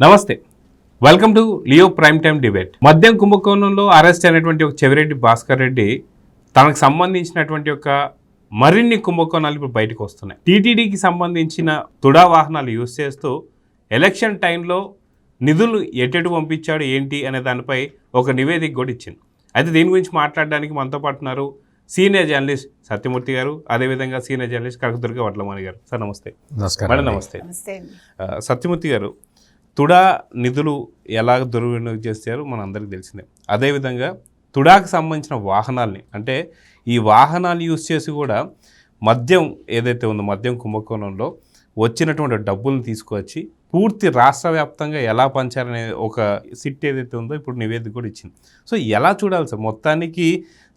నమస్తే, welcome to Leo prime time debate. మద్యం కుంభకోణంలో అరెస్ట్ అయినటువంటి ఒక చెవిరెడ్డి భాస్కర్ రెడ్డి తనకు సంబంధించినటువంటి ఒక మరిన్ని కుంభకోణాలు ఇప్పుడు బయటకు వస్తున్నాయి. టీటీడీకి సంబంధించిన తుడా వాహనాలు యూజ్ చేస్తూ ఎలక్షన్ టైంలో నిధులు ఎటు పంపించాడు ఏంటి అనే దానిపై ఒక నివేదిక కూడా ఇచ్చింది. అయితే దీని గురించి మాట్లాడడానికి మనతో పాటు ఉన్నారు సీనియర్ జర్నలిస్ట్ సత్యమూర్తి గారు, అదేవిధంగా సీనియర్ జర్నలిస్ట్ కనకదుర్గ వడ్లమణి గారు. సార్ నమస్తే. నమస్కారం. నమస్తే. సత్యమూర్తి గారు, తుడా నిధులు ఎలా దుర్వినియోగం చేస్తారో మన అందరికీ తెలిసిందే. అదేవిధంగా తుడాకు సంబంధించిన వాహనాల్ని, అంటే ఈ వాహనాలు యూజ్ చేసి కూడా మద్యం ఏదైతే ఉందో మద్యం కుంభకోణంలో వచ్చినటువంటి డబ్బులను తీసుకువచ్చి పూర్తి రాష్ట్ర వ్యాప్తంగా ఎలా పంచారనే ఒక సిట్ ఏదైతే ఉందో ఇప్పుడు నివేదిక కూడా ఇచ్చింది. సో ఎలా చూడాలి సార్? మొత్తానికి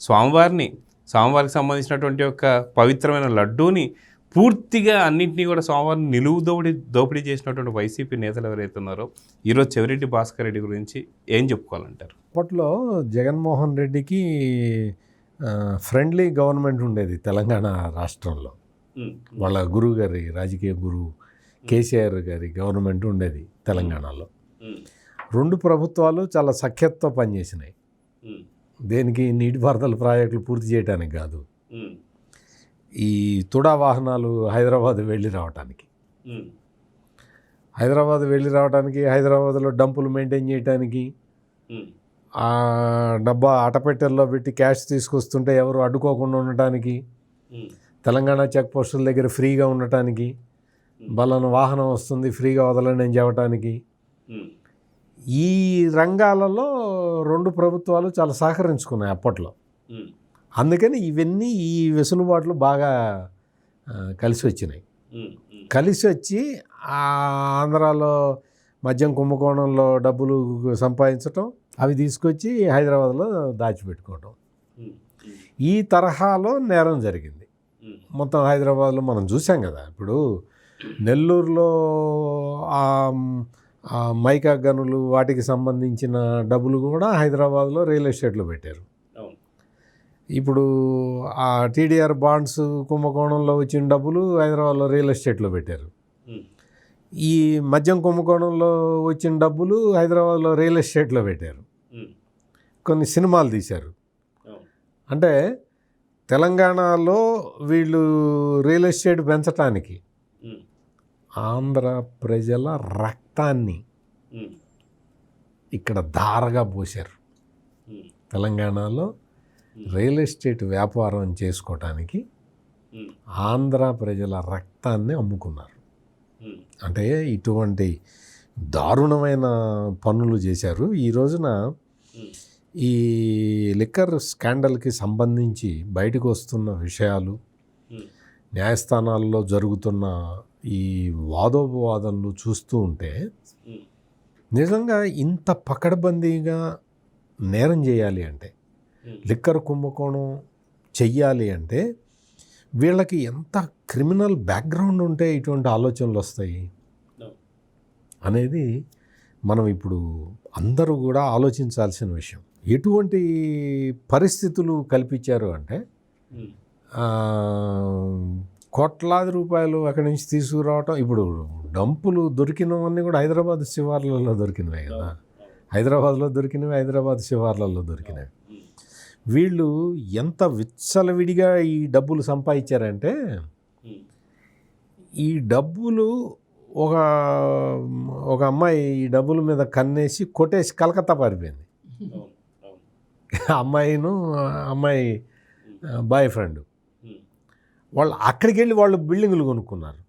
స్వామివారికి సంబంధించినటువంటి ఒక పవిత్రమైన లడ్డూని పూర్తిగా అన్నింటినీ కూడా స్వామివారిని నిలువు దోపిడీ చేసినటువంటి వైసీపీ నేతలు ఎవరైతే ఉన్నారో ఈరోజు చెవిరెడ్డి భాస్కర్ రెడ్డి గురించి ఏం చెప్పుకోవాలంటారు? అప్పట్లో జగన్మోహన్ రెడ్డికి ఫ్రెండ్లీ గవర్నమెంట్ ఉండేది తెలంగాణ రాష్ట్రంలో. వాళ్ళ గురువు గారి రాజకీయ గురువు కేసీఆర్ గారి గవర్నమెంట్ ఉండేది తెలంగాణలో. రెండు ప్రభుత్వాలు చాలా సఖ్యతతో పనిచేసినాయి. దేనికి? నీటిపారుదల ప్రాజెక్టులు పూర్తి చేయడానికి కాదు, ఈ తుడా వాహనాలు హైదరాబాద్ వెళ్ళి రావడానికి, హైదరాబాద్లో డంపులు మెయింటైన్ చేయడానికి, ఆ డబ్బా అటపెట్టెల్లో పెట్టి క్యాష్ తీసుకొస్తుంటే ఎవరు అడ్డుకోకుండా ఉండటానికి, తెలంగాణ చెక్ పోస్టుల దగ్గర ఫ్రీగా ఉండటానికి, బలన వాహనం వస్తుంది ఫ్రీగా వదలని అని చెప్పటానికి, ఈ రంగాలలో రెండు ప్రభుత్వాలు చాలా సహకరించుకున్నాయి అప్పట్లో. అందుకని ఇవన్నీ ఈ వెసులుబాట్లు బాగా కలిసి వచ్చినాయి. కలిసి వచ్చి ఆంధ్రాలో మద్యం కుంభకోణంలో డబ్బులు సంపాదించటం, అవి తీసుకొచ్చి హైదరాబాద్లో దాచిపెట్టుకోవటం, ఈ తరహాలో నేరం జరిగింది మొత్తం హైదరాబాద్లో. మనం చూసాం కదా, ఇప్పుడు నెల్లూరులో మైకా గనులు వాటికి సంబంధించిన డబ్బులు కూడా హైదరాబాద్లో రియల్ ఎస్టేట్లో పెట్టారు. ఇప్పుడు ఆ టీడీఆర్ బాండ్స్ కుంభకోణంలో వచ్చిన డబ్బులు హైదరాబాద్లో రియల్ ఎస్టేట్లో పెట్టారు. ఈ మద్యం కుంభకోణంలో వచ్చిన డబ్బులు హైదరాబాద్లో రియల్ ఎస్టేట్లో పెట్టారు. కొన్ని సినిమాలు తీశారు. అంటే తెలంగాణలో వీళ్ళు రియల్ ఎస్టేట్ పెంచటానికి ఆంధ్ర ప్రజల రక్తాన్ని ఇక్కడ ధారగా పోశారు. తెలంగాణలో రియల్ ఎస్టేట్ వ్యాపారం చేసుకోవటానికి ఆంధ్ర ప్రజల రక్తాన్ని అమ్ముకున్నారు. అంటే ఇటువంటి దారుణమైన పనులు చేశారు. ఈ రోజున ఈ లిక్కర్ స్కాండల్కి సంబంధించి బయటకు వస్తున్న విషయాలు, న్యాయస్థానాల్లో జరుగుతున్న ఈ వాదోపవాదనలు చూస్తూ ఉంటే నిజంగా ఇంత పకడ్బందీగా నేరం చేయాలి అంటే, లిక్కర్ కుంభకోణం చెయ్యాలి అంటే వీళ్ళకి ఎంత క్రిమినల్ బ్యాక్గ్రౌండ్ ఉంటే ఇటువంటి ఆలోచనలు వస్తాయి అనేది మనం ఇప్పుడు అందరూ కూడా ఆలోచించాల్సిన విషయం. ఎటువంటి పరిస్థితులు కల్పించారు అంటే, కోట్లాది రూపాయలు అక్కడి నుంచి తీసుకురావటం. ఇప్పుడు డంపులు దొరికినవన్నీ కూడా హైదరాబాద్ శివార్లలో దొరికినవే కదా, హైదరాబాద్ శివార్లలో దొరికినవి. వీళ్ళు ఎంత విచ్చలవిడిగా ఈ డబ్బులు సంపాదించారంటే, ఈ డబ్బులు ఒక అమ్మాయి ఈ డబ్బుల మీద కన్నేసి కొట్టేసి కలకత్తా పారిపోయింది. అమ్మాయి బాయ్ ఫ్రెండ్ వాళ్ళు అక్కడికి వెళ్ళి వాళ్ళు బిల్డింగులు కొనుక్కున్నారు.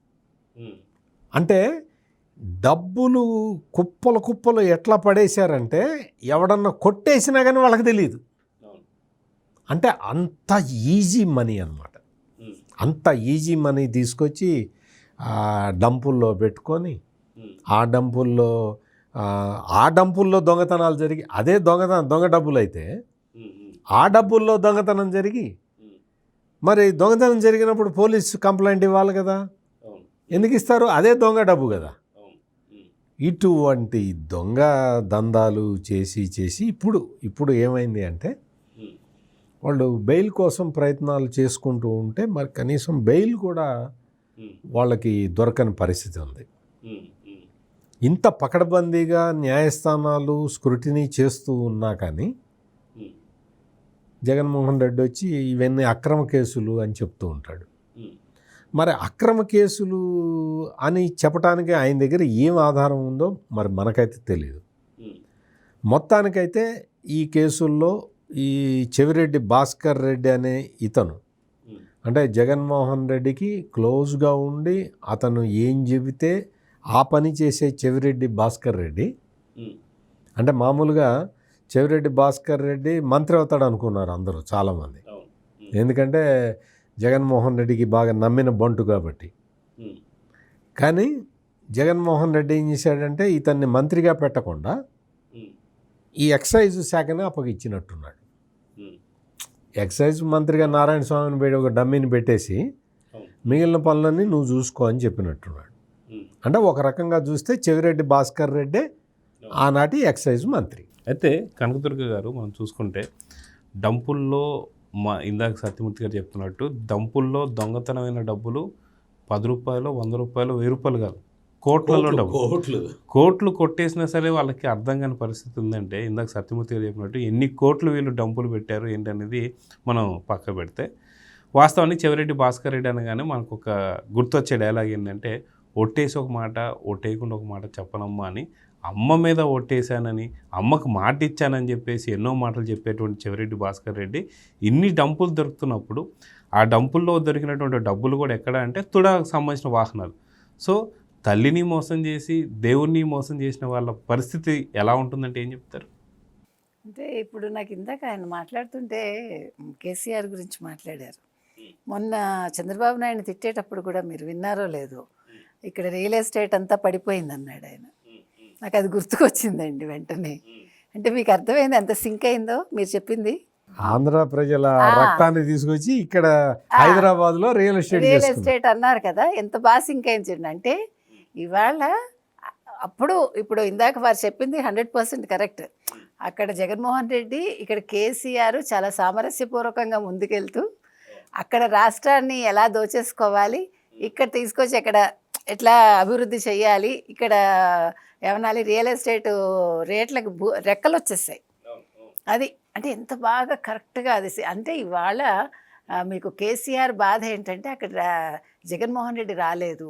అంటే డబ్బులు కుప్పలు ఎట్లా పడేశారంటే ఎవడన్నా కొట్టేసినా కానీ వాళ్ళకి తెలియదు. అంటే అంత ఈజీ మనీ అన్నమాట. అంత ఈజీ మనీ తీసుకొచ్చి డంపుల్లో పెట్టుకొని ఆ డంపుల్లో దొంగతనాలు జరిగి, అదే దొంగ డబ్బులు అయితే ఆ డబ్బుల్లో దొంగతనం జరిగి, మరి దొంగతనం జరిగినప్పుడు పోలీసు కంప్లైంట్ ఇవ్వాలి కదా, ఎందుకు ఇస్తారు? అదే దొంగ డబ్బు కదా. ఇటువంటి దొంగ దందాలు చేసి ఇప్పుడు ఏమైంది అంటే, వాళ్ళు బెయిల్ కోసం ప్రయత్నాలు చేసుకుంటూ ఉంటే మరి కనీసం బెయిల్ కూడా వాళ్ళకి దొరకని పరిస్థితి ఉంది. ఇంత పకడ్బందీగా న్యాయస్థానాలు స్క్రూటినీ చేస్తూ ఉన్నా కానీ జగన్మోహన్ రెడ్డి వచ్చి ఇవన్నీ అక్రమ కేసులు అని చెప్తూ ఉంటాడు. మరి అక్రమ కేసులు అని చెప్పడానికి ఆయన దగ్గర ఏం ఆధారం ఉందో మరి మనకైతే తెలియదు. మొత్తానికైతే ఈ కేసుల్లో ఈ చెవిరెడ్డి భాస్కర్ రెడ్డి అనే ఇతను అంటే జగన్మోహన్ రెడ్డికి క్లోజ్గా ఉండి అతను ఏం చెబితే ఆ పని చేసే చెవిరెడ్డి భాస్కర్ రెడ్డి, అంటే మామూలుగా చెవిరెడ్డి భాస్కర్ రెడ్డి మంత్రి అవుతాడు అనుకున్నారు అందరూ చాలామంది, ఎందుకంటే జగన్మోహన్ రెడ్డికి బాగా నమ్మిన బంటు కాబట్టి. కానీ జగన్మోహన్ రెడ్డి ఏం చేశాడంటే ఇతన్ని మంత్రిగా పెట్టకుండా ఈ ఎక్సైజ్ శాఖని అప్పగిచ్చినట్టున్నాడు. ఎక్సైజ్ మంత్రిగా నారాయణ స్వామిని పెట్టి ఒక డమ్మీని పెట్టేసి మిగిలిన పనులన్నీ నువ్వు చూసుకో అని చెప్పినట్టున్నాడు. అంటే ఒక రకంగా చూస్తే చెవిరెడ్డి భాస్కర్ రెడ్డే ఆనాటి ఎక్సైజ్ మంత్రి. అయితే కనకదుర్గ గారు మనం చూసుకుంటే డంపుల్లో ఇందాక సత్యమూర్తి గారు చెప్తున్నట్టు డంపుల్లో దొంగతనమైన డబ్బులు 10 రూపాయలు 100 రూపాయలు 1000 రూపాయలు కాదు, కోట్లలో డబ్బులు, కోట్లు కొట్టేసినా సరే వాళ్ళకి అర్థం కాని పరిస్థితి ఉందంటే ఇందాక సత్యమూర్తి గారు చెప్పినట్టు ఎన్ని కోట్లు వీళ్ళు డంపులు పెట్టారు ఏంటనేది మనం పక్క పెడితే, వాస్తవానికి చెవిరెడ్డి భాస్కర్ రెడ్డి అనగానే మనకు ఒక గుర్తొచ్చే డైలాగ్ ఏంటంటే ఒట్టేసి ఒక మాట ఒట్టేయకుండా ఒక మాట చెప్పనమ్మా అని, అమ్మ మీద ఒట్టేశానని అమ్మకు మాట ఇచ్చానని చెప్పేసి ఎన్నో మాటలు చెప్పేటువంటి చెవిరెడ్డి భాస్కర్ రెడ్డి ఇన్ని డంపులు దొరుకుతున్నప్పుడు ఆ డంపుల్లో దొరికినటువంటి డబ్బులు కూడా ఎక్కడ అంటే తుడాకు సంబంధించిన వాహనాలు. సో తల్లిని మోసం చేసి దేవుణ్ణి మోసం చేసిన వాళ్ళ పరిస్థితి ఎలా ఉంటుందంటే ఏం చెప్తారు? అంటే ఇప్పుడు నాకు ఇందాక ఆయన మాట్లాడుతుంటే కేసీఆర్ గురించి మాట్లాడారు. మొన్న చంద్రబాబు నాయుడు తిట్టేటప్పుడు కూడా మీరు విన్నారో లేదో, ఇక్కడ రియల్ ఎస్టేట్ అంతా పడిపోయింది అన్నాడు ఆయన. నాకు అది గుర్తుకొచ్చిందండి వెంటనే. అంటే మీకు అర్థమైంది ఎంత సింక్ అయిందో మీరు చెప్పింది. ఆంధ్ర ప్రజల రక్తాన్ని తీసుకొచ్చి ఇక్కడ హైదరాబాద్లో రియల్ ఎస్టేట్ అన్నారు కదా, ఎంత బాగా సింక్ అయింది చూడండి. అంటే ఇవాళ ఇప్పుడు ఇందాక వారు చెప్పింది 100% కరెక్ట్. అక్కడ జగన్మోహన్ రెడ్డి, ఇక్కడ కేసీఆర్ చాలా సామరస్యపూర్వకంగా ముందుకెళ్తూ అక్కడ రాష్ట్రాన్ని ఎలా దోచేసుకోవాలి, ఇక్కడ తీసుకొచ్చి అక్కడ ఎట్లా అభివృద్ధి చేయాలి, ఇక్కడ ఏమనాలి రియల్ ఎస్టేట్ రేట్లకు రెక్కలు వచ్చేసాయి. అది అంటే ఎంత బాగా కరెక్ట్గా అది. అంటే ఇవాళ మీకు కేసీఆర్ బాధ ఏంటంటే అక్కడ జగన్మోహన్ రెడ్డి రాలేదు,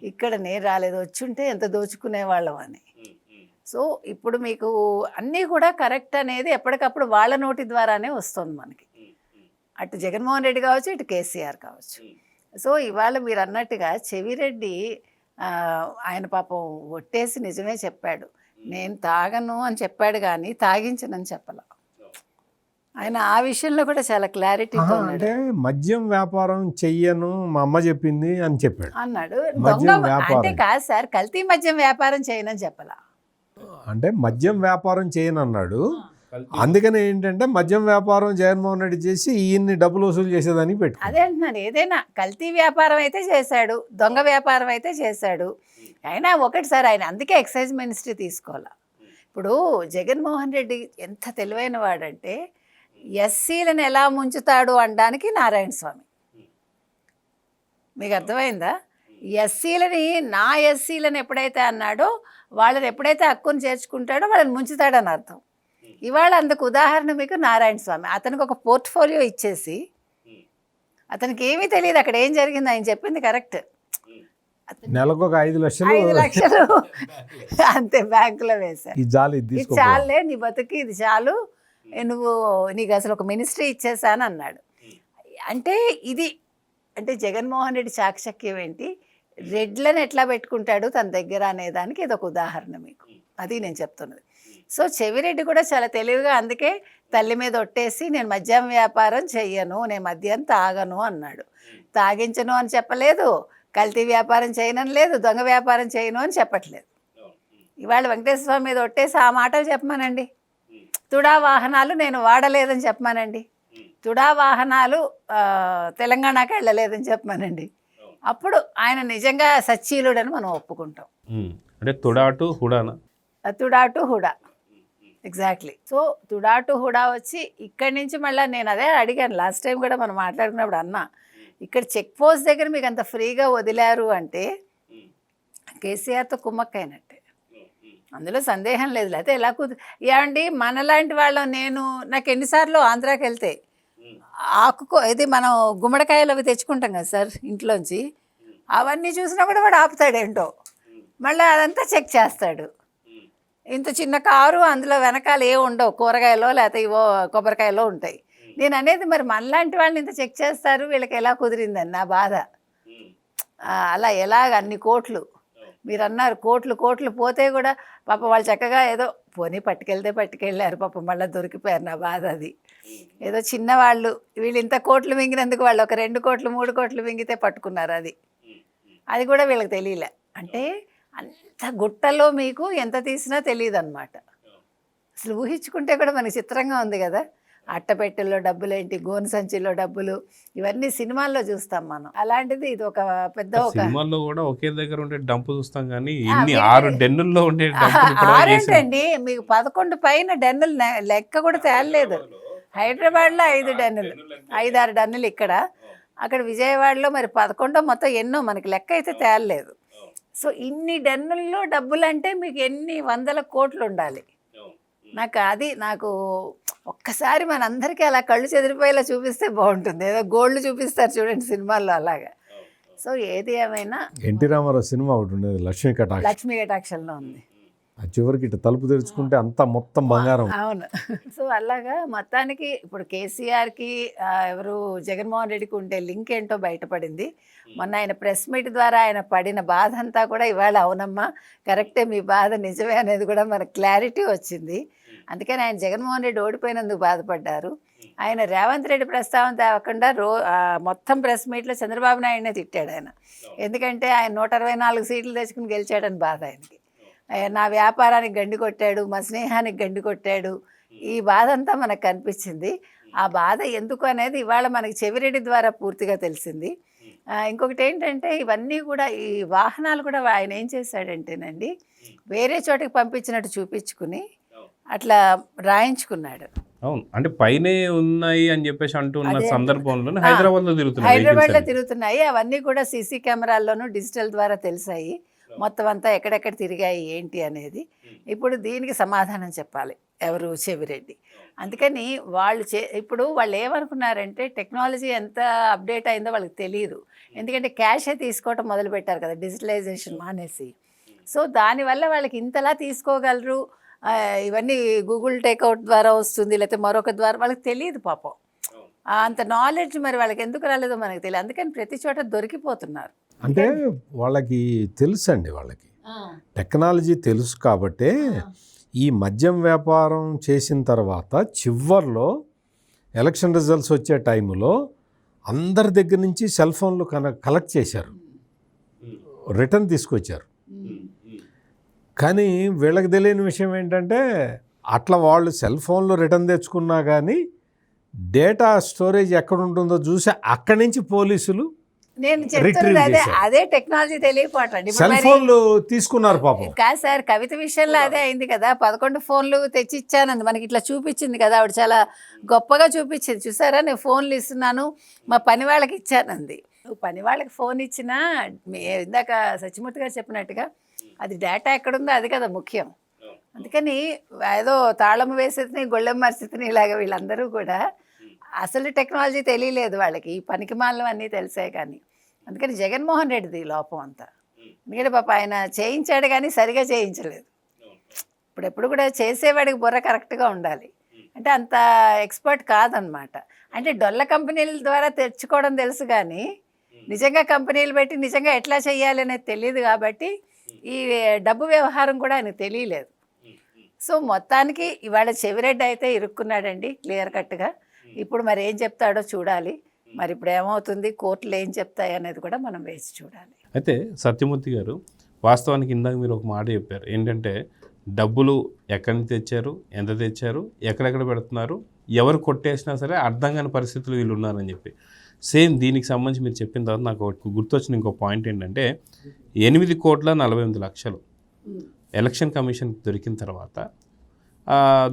ఇక్కడ నేను రాలేదు, వచ్చుంటే ఎంత దోచుకునేవాళ్ళం అని. సో ఇప్పుడు మీకు అన్నీ కూడా కరెక్ట్ అనేది ఎప్పటికప్పుడు వాళ్ళ నోటి ద్వారానే వస్తుంది మనకి, అటు జగన్మోహన్ రెడ్డి కావచ్చు ఇటు కేసీఆర్ కావచ్చు. సో ఇవాళ మీరు అన్నట్టుగా చెవిరెడ్డి ఆయన పాపం ఒట్టేసి నిజమే చెప్పాడు, నేను తాగను అని చెప్పాడు కానీ తాగించనని చెప్పాల. ఆయన ఆ విషయంలో కూడా చాలా క్లారిటీతో అంటే మద్యం వ్యాపారం చెయ్యను మా అమ్మ చెప్పింది అని చెప్పాడు అన్నాడు. అంటే కాదు సార్, కల్తీ మద్యం వ్యాపారం చేయనని చెప్పాలా, అంటే మద్యం వ్యాపారం చేయను అన్నాడు. అందుకని ఏంటంటే మద్యం వ్యాపారం జగన్మోహన్ రెడ్డి చేసి ఈయన్ని డబ్బులు వసూలు చేసేదానికి పెట్టు. అదే అంటున్నాను, ఏదైనా కల్తీ వ్యాపారం అయితే చేశాడు, దొంగ వ్యాపారం అయితే చేశాడు. అయినా ఒకటి సార్, ఆయన అందుకే ఎక్సైజ్ మినిస్ట్రీ తీసుకోవాలా. ఇప్పుడు జగన్మోహన్ రెడ్డి ఎంత తెలివైన వాడంటే ఎస్సీలను ఎలా ముంచుతాడు అనడానికి నారాయణ స్వామి. మీకు అర్థమైందా? నా ఎస్సీలను ఎప్పుడైతే అన్నాడో వాళ్ళని ఎప్పుడైతే హక్కును చేర్చుకుంటాడో వాళ్ళని ముంచుతాడని అర్థం. ఇవాళ అందుకు ఉదాహరణ మీకు నారాయణ స్వామి. అతనికి ఒక పోర్ట్ఫోలియో ఇచ్చేసి అతనికి ఏమీ తెలియదు అక్కడ ఏం జరిగింది, ఆయన చెప్పింది కరెక్ట్. నెలకు ఒక 5 లక్షలు అంతే బ్యాంకులో వేశారు. ఇది చాలే నీ బతుకి, ఇది చాలు, నీకు అసలు ఒక మినిస్ట్రీ ఇచ్చేసాను అన్నాడు. అంటే ఇది అంటే జగన్మోహన్ రెడ్డి చాకచక్యం ఏంటి, రెడ్లను ఎట్లా పెట్టుకుంటాడు తన దగ్గర అనేదానికి ఇది ఒక ఉదాహరణ మీకు. అది నేను చెప్తున్నది. సో చెవిరెడ్డి కూడా చాలా తెలివిగా అందుకే తల్లి మీద ఒట్టేసి నేను మద్యం వ్యాపారం చెయ్యను, నేను మద్యం తాగను అన్నాడు. తాగించను అని చెప్పలేదు, కల్తీ వ్యాపారం చేయనని లేదు, దొంగ వ్యాపారం చేయను అని చెప్పట్లేదు. ఇవాళ వెంకటేశ్వర స్వామి మీద ఒట్టేసి ఆ మాటలు చెప్పమానండి. తుడా వాహనాలు నేను వాడలేదని చెప్పమానండి, తుడా వాహనాలు తెలంగాణకి వెళ్ళలేదని చెప్పమానండి. అప్పుడు ఆయన నిజంగా సచ్చీలుడని మనం ఒప్పుకుంటాం. అంటే తుడా టు హుడానా, TUDA to HUDA, exactly. So TUDA to HUDA వచ్చి ఇక్కడి నుంచి మళ్ళీ నేను అదే అడిగాను లాస్ట్ టైం కూడా మనం మాట్లాడుకున్నప్పుడు అన్నా, ఇక్కడ చెక్ పోస్ట్ దగ్గర మీకు అంత ఫ్రీగా వదిలారు అంటే కేసీఆర్తో కుమ్మక్కైనట్టే. అందులో సందేహం లేదు. లేకపోతే ఎలా ఏమండి మనలాంటి వాళ్ళం నాకు ఎన్నిసార్లు ఆంధ్రాకి వెళ్తే ఇది మనం గుమ్మడికాయలు అవి తెచ్చుకుంటాం కదా సార్ ఇంట్లోంచి, అవన్నీ చూసినా కూడా వాడు ఆపుతాడేంటో, మళ్ళీ అదంతా చెక్ చేస్తాడు. ఇంత చిన్న కారు, అందులో వెనకాల ఏ ఉండవు, కూరగాయలో లేకపోతే ఇవో కొబ్బరికాయలో ఉంటాయి. నేను అనేది మరి మనలాంటి వాళ్ళని ఇంత చెక్ చేస్తారు, వీళ్ళకి ఎలా కుదిరిందని నా బాధ. అలా ఎలాగ అన్ని కోట్లు మీరు అన్నారు, కోట్లు పోతే కూడా పాప వాళ్ళు చక్కగా ఏదో పోనీ పట్టుకెళ్ళారు పాపం, మళ్ళీ దొరికిపోయారు. నా బాధ అది. ఏదో చిన్నవాళ్ళు వీళ్ళు ఇంత కోట్లు మింగినందుకు వాళ్ళు ఒక 2 కోట్లు 3 కోట్లు మింగితే పట్టుకున్నారు. అది కూడా వీళ్ళకి తెలియలే. అంటే అంత గుట్టలో మీకు ఎంత తీసినా తెలియదు అనమాట. అసలు ఊహించుకుంటే కూడా మనకి చిత్రంగా ఉంది కదా. అట్టపెట్టెల్లో డబ్బులేంటి, గోను సంచిలో డబ్బులు, ఇవన్నీ సినిమాల్లో చూస్తాం మనం. అలాంటిది ఇది ఒక పెద్ద సినిమాల్లో కూడా ఒకే దగ్గర ఉండే డంపు చూస్తాం కానీ ఇన్ని 6 డెన్నుల్లో ఉండే ఆరేంటండి మీకు 11 పైన డెన్నులు లెక్క కూడా తేలలేదు. హైదరాబాద్లో 5 డెన్నులు 5-6 డెన్నులు ఇక్కడ, అక్కడ విజయవాడలో మరి 11 మొత్తం ఎన్నో మనకి లెక్క అయితే తేలలేదు. సో ఇన్ని డెన్నుల్లో డబ్బులు అంటే మీకు ఎన్ని వందల కోట్లు ఉండాలి. నాకు ఒక్కసారి మనందరికీ అలా కళ్ళు చెదిరిపోయేలా చూపిస్తే బాగుంటుంది. ఏదో గోల్డ్ చూపిస్తారు చూడండి సినిమాల్లో అలాగా. సో ఏది ఏమైనా ఎన్టీ రామారావు సినిమా ఒకటి ఉండేది, లక్ష్మీ కటాక్షంలో ఉంది. చివరికి ఇటు తలుపు తెరుచుకుంటే అంతా మొత్తం బంగారం. అవును. సో అలాగా మొత్తానికి ఇప్పుడు కేసీఆర్కి ఎవరు జగన్మోహన్ రెడ్డికి ఉండే లింక్ ఏంటో బయటపడింది. మొన్న ఆయన ప్రెస్ మీట్ ద్వారా ఆయన పడిన బాధ అంతా కూడా ఇవాళ అవునమ్మా కరెక్టే, మీ బాధ నిజమే అనేది కూడా మనకు క్లారిటీ వచ్చింది. అందుకని ఆయన జగన్మోహన్ రెడ్డి ఓడిపోయినందుకు బాధపడ్డారు. ఆయన రేవంత్ రెడ్డి ప్రస్తావన తేవకుండా మొత్తం ప్రెస్ మీట్లో చంద్రబాబు నాయుడునే తిట్టాడు ఆయన. ఎందుకంటే ఆయన 124 సీట్లు తెచ్చుకుని గెలిచాడని బాధ ఆయనకి. నా వ్యాపారానికి గండి కొట్టాడు, మా స్నేహానికి గండి కొట్టాడు, ఈ బాధ అంతా మనకు కనిపించింది. ఆ బాధ ఎందుకు అనేది ఇవాళ మనకి చెవిరెడ్డి ద్వారా పూర్తిగా తెలిసింది. ఇంకొకటి ఏంటంటే ఇవన్నీ కూడా ఈ వాహనాలు కూడా ఆయన ఏం చేశాడంటేనండి వేరే చోటికి పంపించినట్టు చూపించుకుని అట్లా రాయించుకున్నాడు. అవును, అంటే పైనే ఉన్నాయి అని చెప్పేసి అంటున్న సందర్భంలో హైదరాబాద్లో తిరుగుతున్నాయి. అవన్నీ కూడా సీసీ కెమెరాల్లోనూ డిజిటల్ ద్వారా తెలిసాయి. మొత్తం అంతా ఎక్కడెక్కడ తిరిగాయి ఏంటి అనేది. ఇప్పుడు దీనికి సమాధానం చెప్పాలి ఎవరు, చెవిరెడ్డి. అందుకని ఇప్పుడు వాళ్ళు ఏమనుకున్నారంటే టెక్నాలజీ ఎంత అప్డేట్ అయిందో వాళ్ళకి తెలియదు. ఎందుకంటే క్యాషే తీసుకోవటం మొదలుపెట్టారు కదా, డిజిటలైజేషన్ మానేసి. సో దానివల్ల వాళ్ళకి ఇంతలా తీసుకోగలరు, ఇవన్నీ గూగుల్ టేక్అవుట్ ద్వారా వస్తుంది లేకపోతే మరొక ద్వారా, వాళ్ళకి తెలియదు పాపం. అంత నాలెడ్జ్ మరి వాళ్ళకి ఎందుకు రాలేదో మనకు తెలియదు. అందుకని ప్రతి చోట దొరికిపోతున్నారు. అంటే వాళ్ళకి తెలుసు అండి, వాళ్ళకి టెక్నాలజీ తెలుసు కాబట్టే ఈ మద్యం వ్యాపారం చేసిన తర్వాత చివర్లో ఎలక్షన్ రిజల్ట్స్ వచ్చే టైంలో అందరి దగ్గర నుంచి సెల్ ఫోన్లు కలెక్ట్ చేశారు, రిటర్న్ తీసుకొచ్చారు. కానీ వీళ్ళకి తెలియని విషయం ఏంటంటే అట్లా వాళ్ళు సెల్ ఫోన్లో రిటర్న్ తెచ్చుకున్నా కానీ డేటా స్టోరేజ్ ఎక్కడ ఉంటుందో చూసి అక్కడి నుంచి పోలీసులు నేను చెప్తున్నది అదే టెక్నాలజీ తెలియకపోవటండి. సెల్ ఫోన్లు తీసుకున్నారు పాపం. కాదు సార్, కవిత విషయంలో అదే అయింది కదా. 11 ఫోన్లు తెచ్చి ఇచ్చానంది, మనకి ఇట్లా చూపించింది కదా, ఆవిడ చాలా గొప్పగా చూపించింది. చూసారా, నేను ఫోన్లు ఇస్తున్నాను మా పని వాళ్ళకి ఇచ్చానంది. నువ్వు పని వాళ్ళకి ఫోన్ ఇచ్చినా ఇందాక సత్యమూర్తి గారు చెప్పినట్టుగా అది డేటా ఎక్కడుందో అది కదా ముఖ్యం. అందుకని ఏదో తాళం వేసేది గొళ్ళెం మరిస్థితిని ఇలాగ వీళ్ళందరూ కూడా అసలు టెక్నాలజీ తెలియలేదు వాళ్ళకి, ఈ పనికిమాలం అన్నీ తెలిసాయి. కానీ అందుకని జగన్మోహన్ రెడ్డిది లోపం అంతా. ఎందుకంటే పాప ఆయన చేయించాడు కానీ సరిగా చేయించలేదు. ఎప్పుడు కూడా చేసేవాడికి బుర్ర కరెక్ట్గా ఉండాలి. అంటే అంత ఎక్స్పర్ట్ కాదనమాట. అంటే డొల్ల కంపెనీల ద్వారా తెచ్చుకోవడం తెలుసు కానీ నిజంగా కంపెనీలు పెట్టి నిజంగా ఎట్లా చేయాలి అనేది తెలియదు. కాబట్టి ఈ డబ్బు వ్యవహారం కూడా ఆయనకు తెలియలేదు. సో మొత్తానికి ఇవాళ చెవిరెడ్డి అయితే ఇరుక్కున్నాడండి క్లియర్ కట్గా. ఇప్పుడు మరి ఏం చెప్తాడో చూడాలి. మరి ఇప్పుడు ఏమవుతుంది, కోర్టులు ఏం చెప్తాయి అనేది కూడా మనం వేసి చూడాలి. అయితే సత్యమూర్తి గారు, వాస్తవానికి ఇందాక మీరు ఒక మాట చెప్పారు ఏంటంటే డబ్బులు ఎక్కడి నుంచి తెచ్చారు, ఎంత తెచ్చారు, ఎక్కడెక్కడ పెడుతున్నారు, ఎవరు కొట్టేసినా సరే అర్థం కాని పరిస్థితులు వీళ్ళు ఉన్నారని చెప్పి. సేమ్ దీనికి సంబంధించి మీరు చెప్పిన తర్వాత నాకు గుర్తొచ్చిన ఇంకో పాయింట్ ఏంటంటే 8,48,00,000 ఎలక్షన్ కమిషన్కి దొరికిన తర్వాత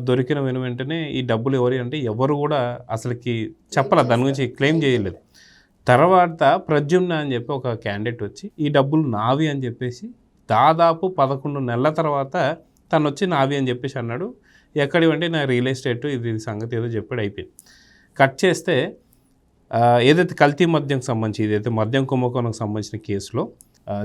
దొరికిన వెంటనే ఈ డబ్బులు ఎవరి అంటే ఎవరు కూడా అసలుకి చెప్పలేదు, దాని గురించి క్లెయిమ్ చేయలేదు. తర్వాత ప్రద్యుమ్న అని చెప్పి ఒక క్యాండిడేట్ వచ్చి ఈ డబ్బులు నావి అని చెప్పేసి దాదాపు 11 నెలల తర్వాత తను వచ్చి నావి అని చెప్పేసి అన్నాడు. ఎక్కడివంటే నా రియల్ ఎస్టేట్ ఇది సంగతి ఏదో చెప్పాడు, అయిపోయింది. కట్ చేస్తే ఏదైతే కల్తీ మద్యంకి సంబంధించి ఏదైతే మద్యం కుంభకోణంకి సంబంధించిన కేసులో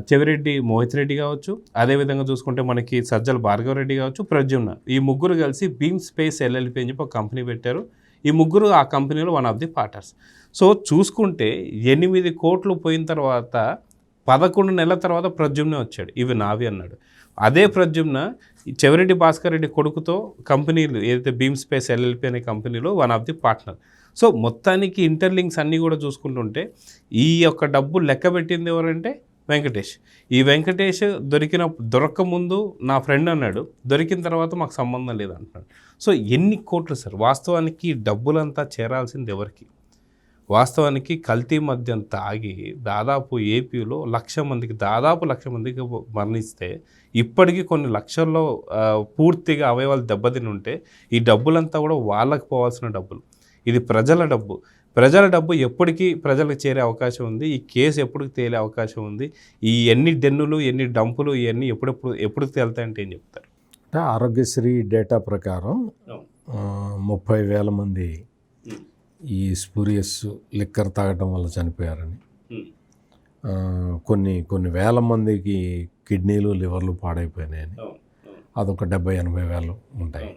చెవిరెడ్డి మోహిత్ రెడ్డి కావచ్చు, అదేవిధంగా చూసుకుంటే మనకి సజ్జల భార్గవరెడ్డి కావచ్చు, ప్రద్యుమ్న, ఈ ముగ్గురు కలిసి బీమ్ స్పేస్ ఎల్ఎల్పి అని చెప్పి ఒక కంపెనీ పెట్టారు. ఈ ముగ్గురు ఆ కంపెనీలో one of the partners. So చూసుకుంటే 8 కోట్లు పోయిన తర్వాత 11 నెలల తర్వాత ప్రద్యుమ్నే వచ్చాడు, ఇవి నావి అన్నాడు. అదే ప్రద్యుమ్న చెవిరెడ్డి భాస్కర్ రెడ్డి కొడుకుతో కంపెనీలు ఏదైతే బీమ్ స్పేస్ ఎల్ఎల్పి అనే కంపెనీలో one of the partner. So మొత్తానికి ఇంటర్లింక్స్ అన్నీ కూడా చూసుకుంటుంటే ఈ యొక్క డబ్బు లెక్క పెట్టింది ఎవరంటే వెంకటేష్. ఈ వెంకటేష్ దొరకముందు నా ఫ్రెండ్ అన్నాడు, దొరికిన తర్వాత మాకు సంబంధం లేదంటున్నాడు. సో ఎన్ని కోట్లు సార్ వాస్తవానికి డబ్బులంతా చేరాల్సింది ఎవరికి? వాస్తవానికి కల్తీ మద్యం తాగి దాదాపు ఏపీలో దాదాపు 1,00,000 మందికి మరణిస్తే ఇప్పటికీ కొన్ని లక్షల్లో పూర్తిగా అవయవాలు దెబ్బతిని ఉంటే ఈ డబ్బులంతా కూడా వాళ్ళకి పోవాల్సిన డబ్బులు. ఇది ప్రజల డబ్బు ఎప్పటికీ ప్రజలకు చేరే అవకాశం ఉంది. ఈ కేసు ఎప్పటికి తేలే అవకాశం ఉంది. ఈ ఎన్ని డెన్నులు ఎన్ని డంపులు ఇవన్నీ ఎప్పుడు తేలుతాయంటే ఏం చెప్తారు? అంటే ఆరోగ్యశ్రీ డేటా ప్రకారం 30,000 మంది ఈ స్పూరియస్ లిక్కర్ తాగటం వల్ల చనిపోయారని, కొన్ని వేల మందికి కిడ్నీలు లివర్లు పాడైపోయినాయని, అదొక 70-80 వేలు ఉంటాయి.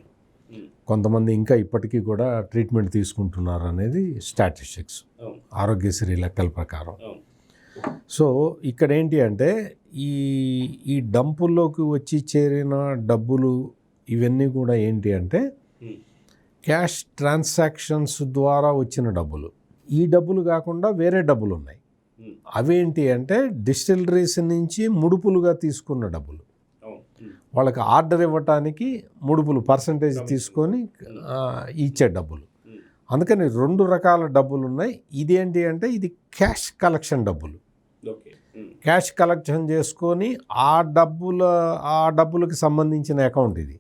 కొంతమంది ఇంకా ఇప్పటికీ కూడా ట్రీట్మెంట్ తీసుకుంటున్నారు అనేది స్టాటిస్టిక్స్ ఆరోగ్యశ్రీ లెక్కల ప్రకారం. సో ఇక్కడ ఏంటి అంటే ఈ డంపుల్లోకి వచ్చి చేరిన డబ్బులు ఇవన్నీ కూడా ఏంటి అంటే క్యాష్ ట్రాన్సాక్షన్స్ ద్వారా వచ్చిన డబ్బులు. ఈ డబ్బులు కాకుండా వేరే డబ్బులు ఉన్నాయి. అవేంటి అంటే డిస్టిలరీస్ నుంచి ముడుపులుగా తీసుకున్న డబ్బులు. వాళ్ళకి ఆర్డర్ ఇవ్వటానికి ముడుపులు పర్సంటేజ్ తీసుకొని ఇచ్చే డబ్బులు. అందుకని 2 రకాల డబ్బులు ఉన్నాయి. ఇదేంటి అంటే ఇది క్యాష్ కలెక్షన్ డబ్బులు. క్యాష్ కలెక్షన్ చేసుకొని ఆ డబ్బులకి సంబంధించిన అకౌంట్ ఇది.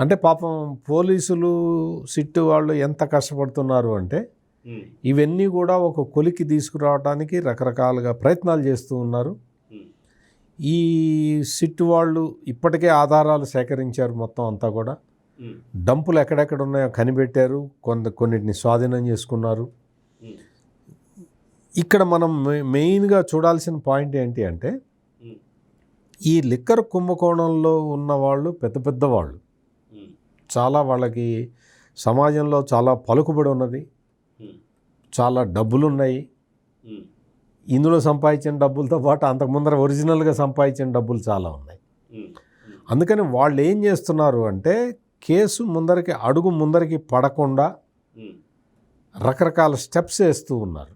అంటే పాపం పోలీసులు సిట్టు వాళ్ళు ఎంత కష్టపడుతున్నారు అంటే ఇవన్నీ కూడా ఒక కొలికి తీసుకురావడానికి రకరకాలుగా ప్రయత్నాలు చేస్తూ ఉన్నారు. ఈ సిట్టు వాళ్ళు ఇప్పటికే ఆధారాలు సేకరించారు, మొత్తం అంతా కూడా డంపులు ఎక్కడెక్కడ ఉన్నాయో కనిపెట్టారు, కొన్నిటిని స్వాధీనం చేసుకున్నారు. ఇక్కడ మనం మెయిన్గా చూడాల్సిన పాయింట్ ఏంటి అంటే ఈ లిక్కర్ కుంభకోణంలో ఉన్నవాళ్ళు పెద్ద వాళ్ళు, చాలా వాళ్ళకి సమాజంలో చాలా పలుకుబడి ఉన్నది, చాలా డబ్బులు ఉన్నాయి. ఇందులో సంపాదించిన డబ్బులతో పాటు అంతకుముందర ఒరిజినల్గా సంపాదించిన డబ్బులు చాలా ఉన్నాయి. అందుకని వాళ్ళు ఏం చేస్తున్నారు అంటే కేసు అడుగు ముందరికి పడకుండా రకరకాల స్టెప్స్ వేస్తూ ఉన్నారు.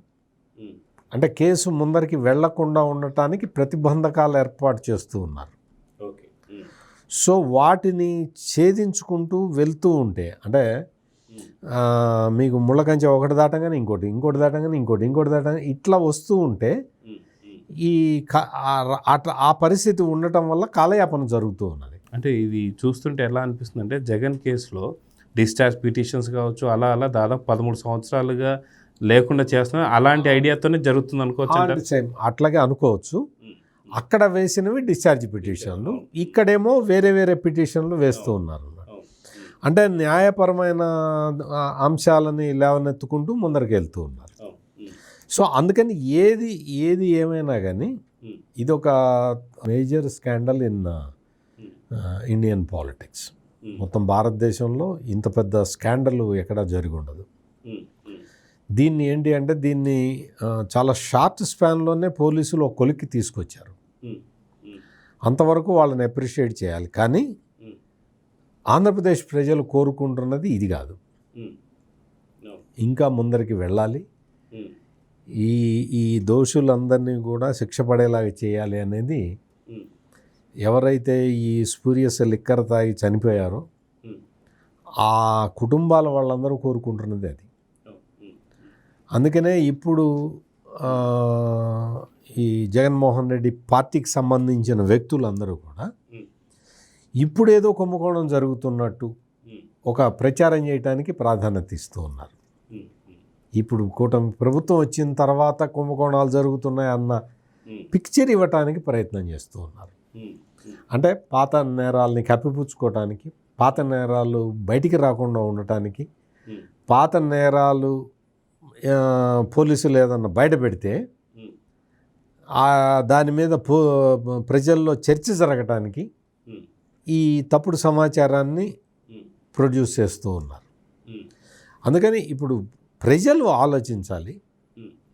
అంటే కేసు ముందరికి వెళ్లకుండా ఉండటానికి ప్రతిబంధకాలు ఏర్పాటు చేస్తూ ఉన్నారు. సో వాటిని ఛేదించుకుంటూ వెళ్తూ ఉంటే అంటే మీకు ముళ్ళకంచె ఒకటి దాటంగానే ఇంకోటి దాటంగానే ఇంకోటి దాటంగానే ఇట్లా వస్తూ ఉంటే ఆ పరిస్థితి ఉండటం వల్ల కాలయాపన జరుగుతూ ఉన్నది. అంటే ఇది చూస్తుంటే ఎలా అనిపిస్తుంది అంటే జగన్ కేసులో డిశ్చార్జ్ పిటిషన్స్ కావచ్చు అలా దాదాపు 13 సంవత్సరాలుగా లేకుండా చేస్తున్నారు. అలాంటి ఐడియాతోనే జరుగుతుంది అనుకోవచ్చు. అట్లాగే అనుకోవచ్చు. అక్కడ వేసినవి డిశ్చార్జ్ పిటిషన్లు, ఇక్కడేమో వేరే పిటిషన్లు వేస్తూ ఉన్నారు. అంటే న్యాయపరమైన అంశాలని లేవనెత్తుకుంటూ ముందరికి వెళ్తూ ఉన్నారు. సో అందుకని ఏది ఏమైనా కానీ ఇది ఒక major scandal in Indian politics. మొత్తం భారతదేశంలో ఇంత పెద్ద స్కాండల్ ఎక్కడా జరిగి ఉండదు. దీన్ని ఏంటి అంటే చాలా షార్ట్ స్పాన్లోనే పోలీసులు ఒక కొలిక్కి తీసుకొచ్చారు. అంతవరకు వాళ్ళని అప్రిషియేట్ చేయాలి. కానీ ఆంధ్రప్రదేశ్ ప్రజలు కోరుకుంటున్నది ఇది కాదు, ఇంకా ముందరికి వెళ్ళాలి, ఈ దోషులందరినీ కూడా శిక్ష పడేలాగా చేయాలి అనేది ఎవరైతే ఈ స్పూరియస్ లిక్కర్ తాగి చనిపోయారో ఆ కుటుంబాల వాళ్ళందరూ కోరుకుంటున్నది అది. అందుకనే ఇప్పుడు ఈ జగన్మోహన్ రెడ్డి పార్టీకి సంబంధించిన వ్యక్తులందరూ కూడా ఇప్పుడేదో కుంభకోణం జరుగుతున్నట్టు ఒక ప్రచారం చేయడానికి ప్రాధాన్యత ఇస్తూ ఉన్నారు. ఇప్పుడు కూటమి ప్రభుత్వం వచ్చిన తర్వాత కుంభకోణాలు జరుగుతున్నాయి అన్న పిక్చర్ ఇవ్వటానికి ప్రయత్నం చేస్తూ ఉన్నారు. అంటే పాత నేరాలని కప్పిపుచ్చుకోవటానికి, పాత నేరాలు బయటికి రాకుండా ఉండటానికి, పాత నేరాలు పోలీసులు ఏదన్నా బయట పెడితే దాని మీద ప్రజల్లో చర్చ జరగటానికి ఈ తప్పుడు సమాచారాన్ని ప్రొడ్యూస్ చేస్తూ ఉన్నారు. అందుకని ఇప్పుడు ప్రజలు ఆలోచించాలి.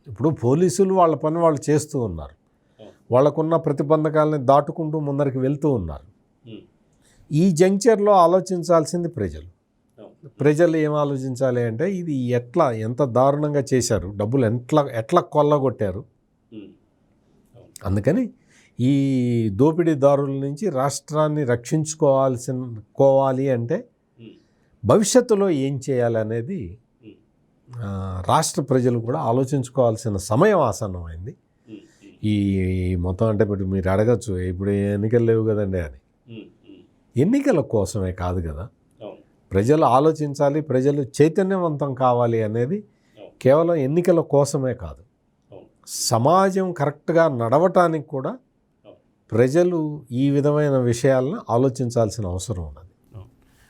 ఇప్పుడు పోలీసులు వాళ్ళ పని వాళ్ళు చేస్తూ ఉన్నారు, వాళ్ళకున్న ప్రతిబంధకాలని దాటుకుంటూ ముందరికి వెళ్తూ ఉన్నారు. ఈ జంక్చర్లో ఆలోచించాల్సింది ప్రజలు. ప్రజలు ఏం ఆలోచించాలి అంటే ఇది ఎంత దారుణంగా చేశారు, డబ్బులు ఎట్లా కొల్లగొట్టారు. అందుకని ఈ దోపిడీదారుల నుంచి రాష్ట్రాన్ని రక్షించుకోవాలి అంటే భవిష్యత్తులో ఏం చేయాలి అనేది రాష్ట్ర ప్రజలు కూడా ఆలోచించుకోవాల్సిన సమయం ఆసన్నమైంది. ఈ మొత్తం అంటే ఇప్పుడు మీరు అడగచ్చు, ఇప్పుడు ఎన్నికలు లేవు కదండి అని. ఎన్నికల కోసమే కాదు కదా, ప్రజలు ఆలోచించాలి, ప్రజలు చైతన్యవంతం కావాలి అనేది కేవలం ఎన్నికల కోసమే కాదు, సమాజం కరెక్ట్గా నడవటానికి కూడా ప్రజలు ఈ విధమైన విషయాలను ఆలోచించాల్సిన అవసరం ఉన్నది.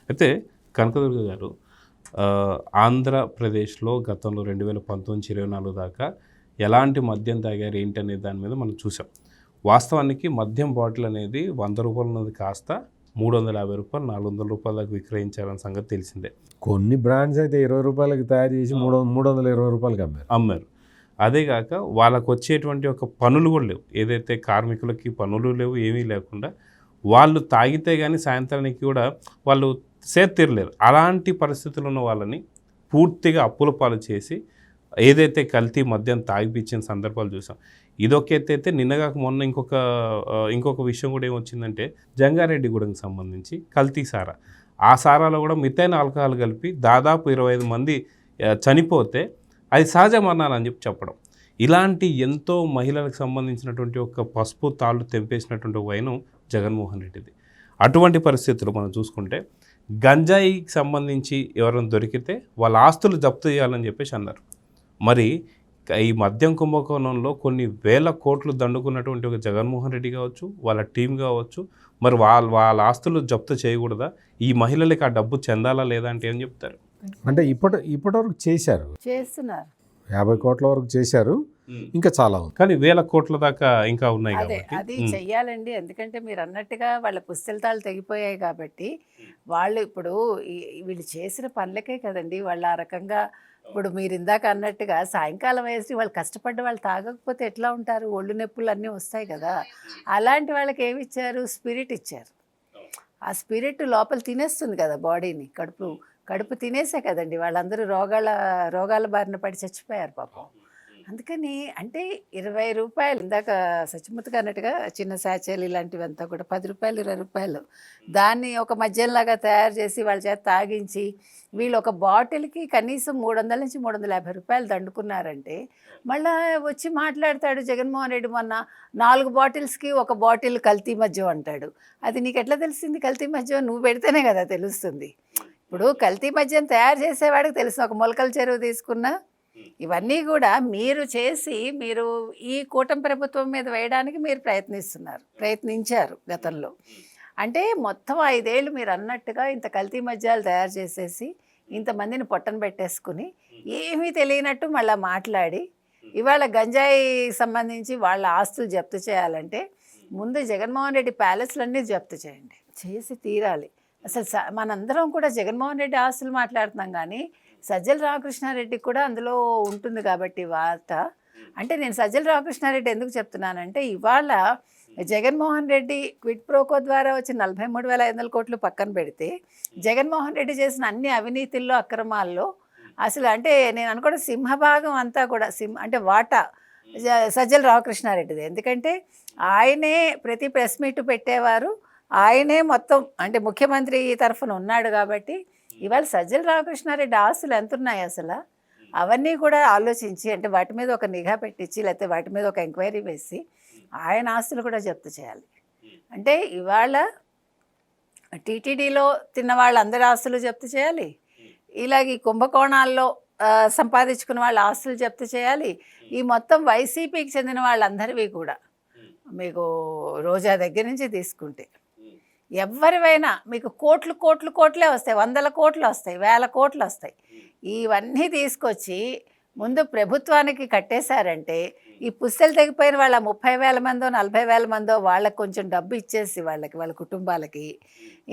అయితే కనకదుర్గ గారు, ఆంధ్రప్రదేశ్లో గతంలో 2019-24 దాకా ఎలాంటి మద్యం తాగారు ఏంటి అనే దాని మీద మనం చూసాం. వాస్తవానికి మద్యం బాటిల్ అనేది 100 రూపాయల ఉన్నది కాస్త 350 రూపాయలు, 400 రూపాయల దాకా విక్రయించాలన్న సంగతి తెలిసిందే. కొన్ని బ్రాండ్స్ అయితే 20 రూపాయలకి తయారు చేసి 320 రూపాయలకి అమ్మారు. అదేగాక వాళ్ళకు వచ్చేటువంటి ఒక పనులు కూడా లేవు, ఏదైతే కార్మికులకి పనులు లేవు, ఏమీ లేకుండా వాళ్ళు తాగితే కానీ సాయంత్రానికి కూడా వాళ్ళు తీరలేరు. అలాంటి పరిస్థితులు ఉన్న వాళ్ళని పూర్తిగా అప్పుల పాలు చేసి ఏదైతే కల్తీ మద్యం తాగిపించిన సందర్భాలు చూసాం. ఇదొకైతే నిన్నగాక మొన్న ఇంకొక విషయం కూడా ఏమొచ్చిందంటే జంగారెడ్డిగూడెంకి సంబంధించి కల్తీ సారా, ఆ సారాలో కూడా మిథైల్ ఆల్కహాల్ కలిపి దాదాపు 25 మంది చనిపోతే అది సహజ మరణాలని చెప్పడం. ఇలాంటి ఎంతో మహిళలకు సంబంధించినటువంటి ఒక పసుపు తాళ్ళు తెంపేసినటువంటి వైనం జగన్మోహన్ రెడ్డిది. అటువంటి పరిస్థితులు మనం చూసుకుంటే గంజాయికి సంబంధించి ఎవరైనా దొరికితే వాళ్ళ ఆస్తులు జప్తు చేయాలని చెప్పేసి అన్నారు. మరి ఈ మద్యం కుంభకోణంలో కొన్ని వేల కోట్లు దండుకున్నటువంటి ఒక జగన్మోహన్ రెడ్డి కావచ్చు, వాళ్ళ టీం కావచ్చు, మరి వాళ్ళ ఆస్తులు జప్తు చేయకూడదా? ఈ మహిళలకి ఆ డబ్బు చెందాలా లేదా అంటే ఏం చెప్తారు? అంటే ఇప్పటివరకు చేస్తున్నారు, 50 కోట్ల వరకు చేశారు, ఇంకా చాలా ఉంది, కానీ వేల కోట్ల దాకా ఇంకా ఉన్నాయి కాబట్టి అది చెయ్యాలండి. ఎందుకంటే మీరు అన్నట్టుగా వాళ్ళ పుస్తెలతాలు తెగిపోయాయి కాబట్టి వాళ్ళు ఇప్పుడు వీళ్ళు చేసిన పనులకే కదండి వాళ్ళు ఆ రకంగా. ఇప్పుడు మీరు ఇందాక అన్నట్టుగా సాయంకాలం వేసి వాళ్ళు కష్టపడ్డ వాళ్ళు తాగకపోతే ఎట్లా ఉంటారు, ఒళ్ళు నొప్పులు అన్నీ వస్తాయి కదా. అలాంటి వాళ్ళకి ఏమి ఇచ్చారు, స్పిరిట్ ఇచ్చారు. ఆ స్పిరిట్ లోపల తినేస్తుంది కదా బాడీని, కడుపు తినేసే కదండి వాళ్ళందరూ రోగాల బారిన పడి చచ్చిపోయారు పాపం. అందుకని అంటే 20 రూపాయలు ఇందాక సత్యమూర్తి అన్నట్టుగా చిన్న శాచేలు ఇలాంటివంతా కూడా 10 రూపాయలు 20 రూపాయలు దాన్ని ఒక మద్యంలాగా తయారు చేసి వాళ్ళ చేత తాగించి వీళ్ళు ఒక బాటిల్కి కనీసం 300 నుంచి 350 రూపాయలు దండుకున్నారంటే మళ్ళీ వచ్చి మాట్లాడతాడు జగన్మోహన్ రెడ్డి. మొన్న 4 బాటిల్స్కి 1 బాటిల్ కల్తీ మద్యం అంటాడు. అది నీకు ఎట్లా తెలిసింది కల్తీ మద్యం? నువ్వు పెడితేనే కదా తెలుస్తుంది. ఇప్పుడు కల్తీ మద్యం తయారు చేసేవాడికి తెలుసు. ఒక మొలకల చెరువు తీసుకున్నా ఇవన్నీ కూడా మీరు ఈ కూటమి ప్రభుత్వం మీద వేయడానికి మీరు ప్రయత్నించారు గతంలో. అంటే మొత్తం 5 ఏళ్ళు మీరు అన్నట్టుగా ఇంత కల్తీ మద్యాలు తయారు చేసేసి ఇంతమందిని పొట్టన పెట్టేసుకుని ఏమీ తెలియనట్టు మళ్ళీ మాట్లాడి ఇవాళ గంజాయి సంబంధించి వాళ్ళ ఆస్తులు జప్తు చేయాలంటే ముందు జగన్మోహన్ రెడ్డి ప్యాలెస్లన్నీ జప్తు చేయండి, చేసి తీరాలి. అసలు మనందరం కూడా జగన్మోహన్ రెడ్డి ఆస్తులు మాట్లాడుతున్నాం కానీ సజ్జల రామకృష్ణారెడ్డి కూడా అందులో ఉంటుంది కాబట్టి వార్త. అంటే నేను సజ్జల రామకృష్ణారెడ్డి ఎందుకు చెప్తున్నానంటే ఇవాళ జగన్మోహన్ రెడ్డి క్విడ్ ప్రోకో ద్వారా వచ్చిన 43,500 కోట్లు పక్కన పెడితే జగన్మోహన్ రెడ్డి చేసిన అన్ని అవినీతుల్లో అక్రమాల్లో అసలు అంటే నేను అనుకోవడం సింహభాగం అంతా కూడా అంటే వాటా సజ్జల రామకృష్ణారెడ్డిది. ఎందుకంటే ఆయనే ప్రతి ప్రెస్ మీట్ పెట్టేవారు, ఆయనే మొత్తం అంటే ముఖ్యమంత్రి తరఫున ఉన్నాడు కాబట్టి ఇవాళ సజ్జల రామకృష్ణారెడ్డి ఆస్తులు ఎంత ఉన్నాయి అసలు అవన్నీ కూడా ఆలోచించి అంటే వాటి మీద ఒక నిఘా పెట్టించి లేకపోతే వాటి మీద ఒక ఎంక్వైరీ వేసి ఆయన ఆస్తులు కూడా జప్తు చేయాలి. అంటే ఇవాళ టీటీడీలో తిన్న వాళ్ళందరి ఆస్తులు జప్తు చేయాలి, ఇలాగ ఈ కుంభకోణాల్లో సంపాదించుకున్న వాళ్ళ ఆస్తులు జప్తు చేయాలి, ఈ మొత్తం వైసీపీకి చెందిన వాళ్ళందరివి కూడా మీకు రోజా దగ్గర నుంచి తీసుకుంటే ఎవరివైనా మీకు కోట్లు కోట్లు కోట్లే వస్తాయి, 100 కోట్లు వస్తాయి, 1000 కోట్లు వస్తాయి. ఇవన్నీ తీసుకొచ్చి ముందు ప్రభుత్వానికి కట్టేశారంటే ఈ పుస్తలు తెగిపోయిన వాళ్ళ 30,000 మందో 40,000 మందో వాళ్ళకి కొంచెం డబ్బు ఇచ్చేసి వాళ్ళ కుటుంబాలకి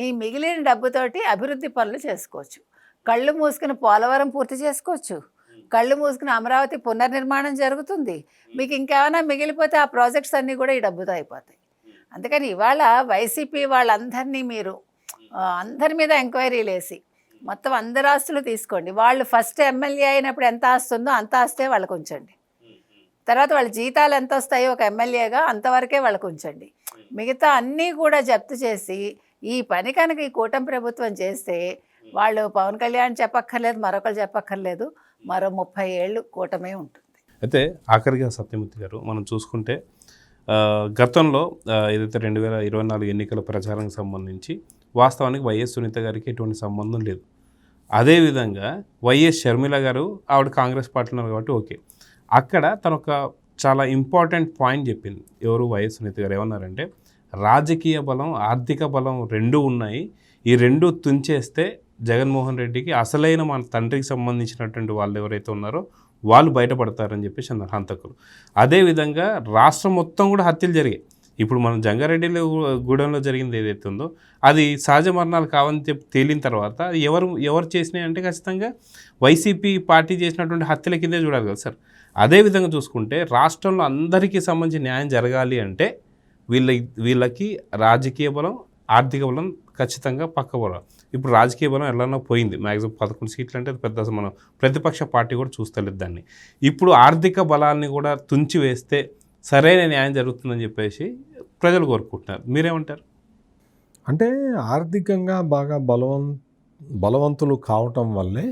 ఈ మిగిలిన డబ్బుతోటి అభివృద్ధి పనులు చేసుకోవచ్చు. కళ్ళు మూసుకుని పోలవరం పూర్తి చేసుకోవచ్చు, కళ్ళు మూసుకుని అమరావతి పునర్నిర్మాణం జరుగుతుంది. మీకు ఇంకేమైనా మిగిలిపోతే ఆ ప్రాజెక్ట్స్ అన్నీ కూడా ఈ డబ్బుతో అయిపోతాయి. అందుకని ఇవాళ వైసీపీ వాళ్ళందరినీ మీరు అందరి మీద ఎంక్వైరీలు వేసి మొత్తం అందరి ఆస్తులు తీసుకోండి. వాళ్ళు ఫస్ట్ ఎమ్మెల్యే అయినప్పుడు ఎంత ఆస్తి ఉందో అంత ఆస్తే వాళ్ళకు ఉంచండి. తర్వాత వాళ్ళ జీతాలు ఎంత వస్తాయో ఒక ఎమ్మెల్యేగా అంతవరకే వాళ్ళకు ఉంచండి. మిగతా అన్నీ కూడా జప్తు చేసి ఈ పని కనుక ఈ కూటమి ప్రభుత్వం చేస్తే వాళ్ళు పవన్ కళ్యాణ్ చెప్పక్కర్లేదు, మరొకరు చెప్పక్కర్లేదు, మరో 30 ఏళ్ళు కూటమే ఉంటుంది. అయితే ఆఖరిగా సత్యమూర్తి గారు మనం చూసుకుంటే గతంలో ఏదైతే 2024 ఎన్నికల ప్రచారానికి సంబంధించి వాస్తవానికి వైఎస్ సునీత గారికి ఎటువంటి సంబంధం లేదు. అదేవిధంగా వైఎస్ షర్మిల గారు ఆవిడ కాంగ్రెస్ పార్టీలో కాబట్టి ఓకే, అక్కడ తను ఒక చాలా ఇంపార్టెంట్ పాయింట్ చెప్పింది. ఎవరు? వైఎస్ సునీత గారు. ఏమన్నారంటే రాజకీయ బలం ఆర్థిక బలం రెండూ ఉన్నాయి, ఈ రెండు తుంచేస్తే జగన్మోహన్ రెడ్డికి అసలైన మన తండ్రికి సంబంధించినటువంటి వాళ్ళు ఎవరైతే ఉన్నారో వాళ్ళు బయటపడతారని చెప్పేసి అన్నారు, హంతకులు. అదేవిధంగా రాష్ట్రం మొత్తం కూడా హత్యలు జరిగాయి. ఇప్పుడు మనం జంగారెడ్డిలో గూడెంలో జరిగింది ఏదైతే ఉందో అది సహజ మరణాలు కావని చెప్పి తేలిన తర్వాత ఎవరు చేసినాయి అంటే ఖచ్చితంగా వైసీపీ పార్టీ చేసినటువంటి హత్యల కిందే చూడాలి కదా సార్. అదేవిధంగా చూసుకుంటే రాష్ట్రంలో అందరికీ సంబంధించి న్యాయం జరగాలి అంటే వీళ్ళకి రాజకీయ బలం ఆర్థిక బలం ఖచ్చితంగా పక్కబడాలి. ఇప్పుడు రాజకీయ బలం ఎలానో పోయింది, మ్యాక్సిమం 11 సీట్లు అంటే అది పెద్ద మనం ప్రతిపక్ష పార్టీ కూడా చూస్తలేదు దాన్ని. ఇప్పుడు ఆర్థిక బలాన్ని కూడా తుంచి వేస్తే సరైన న్యాయం జరుగుతుందని చెప్పేసి ప్రజలు కోరుకుంటున్నారు. మీరేమంటారు? అంటే ఆర్థికంగా బాగా బలవంతులు కావటం వల్లే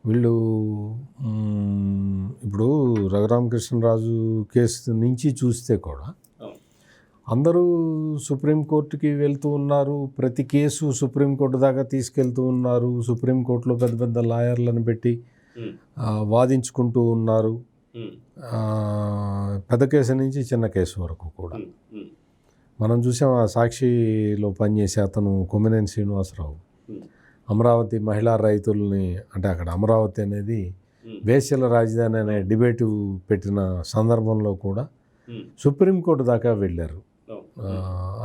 వీళ్ళు ఇప్పుడు రఘురామకృష్ణరాజు కేసు నుంచి చూస్తే కూడా అందరూ సుప్రీంకోర్టుకి వెళ్తూ ఉన్నారు, ప్రతి కేసు సుప్రీంకోర్టు దాకా తీసుకెళ్తూ ఉన్నారు, సుప్రీంకోర్టులో పెద్ద పెద్ద లాయర్లను పెట్టి వాదించుకుంటూ ఉన్నారు, పెద్ద కేసు నుంచి చిన్న కేసు వరకు కూడా. మనం చూసాం ఆ సాక్షిలో పనిచేసే అతను కొమ్మినేని శ్రీనివాసరావు అమరావతి మహిళా రైతుల్ని, అంటే అక్కడ అమరావతి అనేది వేశ్యల రాజధాని అనే డిబేటు పెట్టిన సందర్భంలో కూడా సుప్రీంకోర్టు దాకా వెళ్ళారు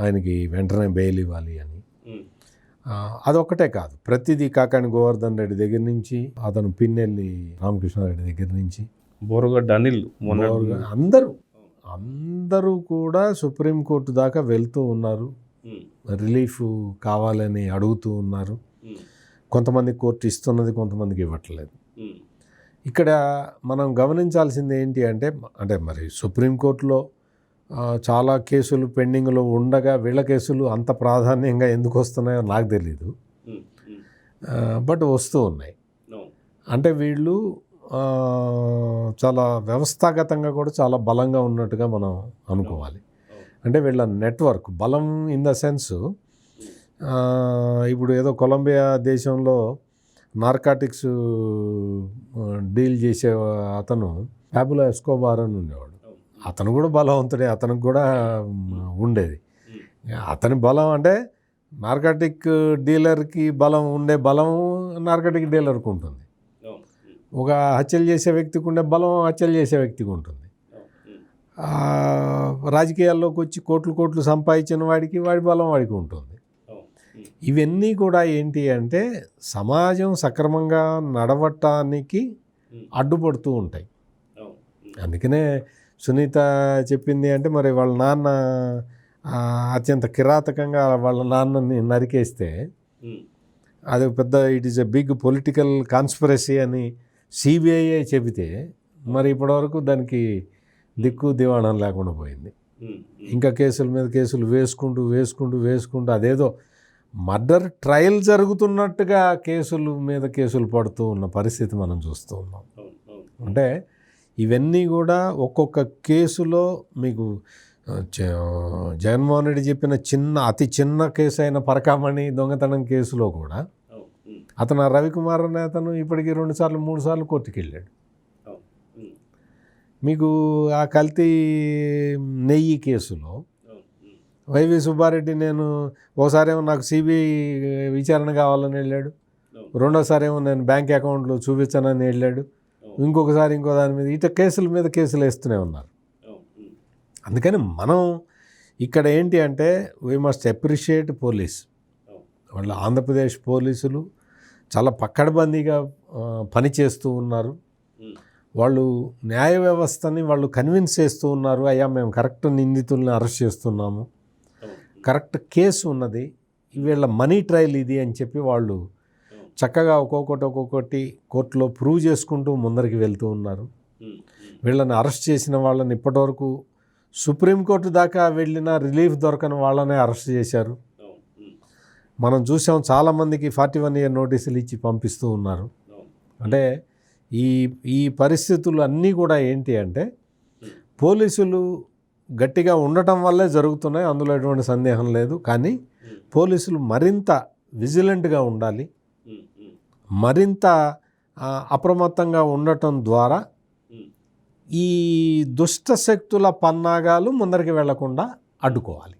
ఆయనకి వెంటనే బెయిల్ ఇవ్వాలి అని. అదొక్కటే కాదు, ప్రతిదీ కాకాని గోవర్ధన్ రెడ్డి దగ్గర నుంచి అతను పిన్నెల్లి రామకృష్ణారెడ్డి దగ్గర నుంచి బోరగడ్డ అనిల్ అందరూ కూడా సుప్రీంకోర్టు దాకా వెళ్తూ ఉన్నారు, రిలీఫ్ కావాలని అడుగుతూ ఉన్నారు. కొంతమంది కోర్టు ఇస్తున్నది, కొంతమందికి ఇవ్వట్లేదు. ఇక్కడ మనం గమనించాల్సింది ఏంటి అంటే మరి సుప్రీంకోర్టులో చాలా కేసులు పెండింగ్లో ఉండగా వీళ్ళ కేసులు అంత ప్రాధాన్యంగా ఎందుకు వస్తున్నాయో నాకు తెలీదు, బట్ వస్తూ ఉన్నాయి. అంటే వీళ్ళు చాలా వ్యవస్థాగతంగా కూడా చాలా బలంగా ఉన్నట్టుగా మనం అనుకోవాలి. అంటే వీళ్ళ నెట్వర్క్ బలం ఇన్ ద సెన్స్, ఇప్పుడు ఏదో కొలంబియా దేశంలో నార్కాటిక్స్ డీల్ చేసే అతను పాబ్లో ఎస్కోబార్ అని ఉండేవాడు. అతను కూడా బలవంతుడే, అతనికి కూడా ఉండేది. అతని బలం అంటే నార్కాటిక్ డీలర్కి బలం ఉండే బలం నార్కాటిక్ డీలర్కి ఉంటుంది. ఒక హత్యలు చేసే వ్యక్తికి ఉండే బలం హత్యలు చేసే వ్యక్తికి ఉంటుంది. రాజకీయాల్లోకి వచ్చి కోట్లు సంపాదించిన వాడి బలం వాడికి ఉంటుంది. ఇవన్నీ కూడా ఏంటి అంటే సమాజం సక్రమంగా నడవటానికి అడ్డుపడుతూ ఉంటాయి. అందుకనే సునీత చెప్పింది అంటే మరి వాళ్ళ నాన్న అత్యంత కిరాతకంగా వాళ్ళ నాన్నని నరికేస్తే అది పెద్ద it is a big political conspiracy అని సిబిఐ చెబితే మరి ఇప్పటివరకు దానికి దిక్కు దివాణం లేకుండా పోయింది. ఇంకా కేసుల మీద కేసులు వేసుకుంటూ అదేదో మర్డర్ ట్రయల్ జరుగుతున్నట్టుగా కేసుల మీద కేసులు పడుతూ ఉన్న పరిస్థితి మనం చూస్తూ ఉన్నాం. అంటే ఇవన్నీ కూడా ఒక్కొక్క కేసులో మీకు జగన్మోహన్ రెడ్డి చెప్పిన అతి చిన్న కేసు అయిన పరకామణి దొంగతనం కేసులో కూడా అతను రవికుమార్ అనే అతను ఇప్పటికీ 2 సార్లు 3 సార్లు కోర్టుకు వెళ్ళాడు. మీకు ఆ కల్తీ నెయ్యి కేసులో వైవి సుబ్బారెడ్డి నేను ఒకసారి ఏమో నాకు సిబిఐ విచారణ కావాలని వెళ్ళాడు, రెండోసారి ఏమో నేను బ్యాంక్ అకౌంట్లు చూపించానని వెళ్ళాడు, ఇంకొకసారి ఇంకో దాని మీద ఇట్లా కేసుల మీద కేసులు వేస్తూనే ఉన్నారు. అందుకని మనం ఇక్కడ ఏంటి అంటే వీ మస్ట్ అప్రిషియేట్ పోలీస్. వాళ్ళ ఆంధ్రప్రదేశ్ పోలీసులు చాలా పక్కడబందీగా పనిచేస్తూ ఉన్నారు. వాళ్ళు న్యాయ వ్యవస్థని వాళ్ళు కన్విన్స్ చేస్తూ ఉన్నారు, అయ్యా మేము కరెక్ట్ నిందితుల్ని అరెస్ట్ చేస్తున్నాము, కరెక్ట్ కేసు ఉన్నది, వీళ్ళ మనీ ట్రయల్ ఇది అని చెప్పి వాళ్ళు చక్కగా ఒక్కొక్కటి కోర్టులో ప్రూవ్ చేసుకుంటూ ముందరికి వెళ్తూ ఉన్నారు. వీళ్ళని అరెస్ట్ చేసిన వాళ్ళని ఇప్పటివరకు సుప్రీంకోర్టు దాకా వెళ్ళిన రిలీఫ్ దొరకని వాళ్ళనే అరెస్ట్ చేశారు. మనం చూసాం చాలామందికి 41 year నోటీసులు ఇచ్చి పంపిస్తూ ఉన్నారు. అంటే ఈ పరిస్థితులు అన్నీ కూడా ఏంటి అంటే పోలీసులు గట్టిగా ఉండటం వల్లే జరుగుతున్నాయి, అందులో ఎటువంటి సందేహం లేదు. కానీ పోలీసులు మరింత విజిలెంట్గా ఉండాలి, మరింత అప్రమత్తంగా ఉండటం ద్వారా ఈ దుష్ట శక్తుల పన్నాగాలు ముందరికి వెళ్లకుండా అడ్డుకోవాలి.